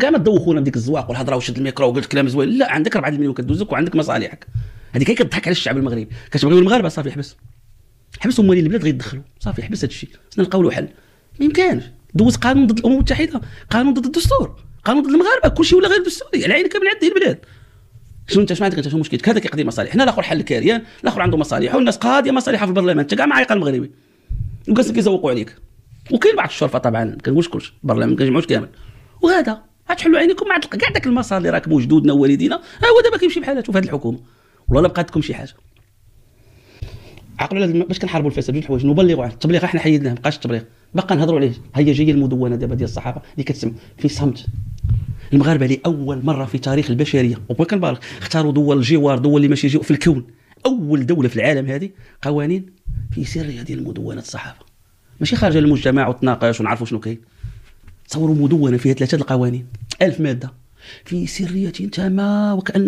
كاع ما تدوخونا بديك الزواق والهضره وشد الميكرو وقلت كلام زوين، لا عندك 4 المليون كدوزك وعندك مصالحك. هذيك هي كتضحك على الشعب المغربي، كتبغيو المغاربه صافي حبس هما اللي البلاد غيدخلوا صافي حبس هذا الشيء، خصنا نلقاو له حل. ما يمكنش دوز قانون ضد الامم المتحده، قانون ضد الدستور، قانون ضد المغاربه، كلشي ولا غير دستوري على عينك من عند البلاد. شنو انت ما عندك انت شنو مشكلتك؟ هذا كيقضي مصالح، هنا الاخر حل كاريان، الاخر عنده مصالح والناس قاضيه مصالحها في البرلمان، انت كاع معايق المغربي وجالسين كيزوقوا عليك. وكاين بعض الشرفه طبعا ما كنقولش كلشي، البرلمان ما كنجمعوش كامل، وهذا غتحلوا عينيكم مع كاع داك المسار اللي راكبوا جدودنا ووالدينا، ها هو دابا كيمشي بحال هادشي في هذه الحكومه. والله لا بقات لكم شي حاجه. عقلوا باش كنحاربوا الفساد جوج حوايج، نبلغوا عنه، التبليغ احنا حيدناه ما بقاش التبليغ، باقا نهضروا عليه. هي جايه المدونه دابا ديال الصحافه اللي كتسمع في صمت. المغاربه لاول مره في تاريخ البشريه وبغيت كنبالغ اختاروا دول الجوار، دول اللي ماشي في الكون، اول دوله في العالم هذه قوانين في سريه ديال مدونه الصحافه، ماشي خارجه للمجتمع وتناقش ونعرفوا شنو كاين. تصوروا مدونه فيها 3 القوانين 1000 ماده في سريه تامه، وكأن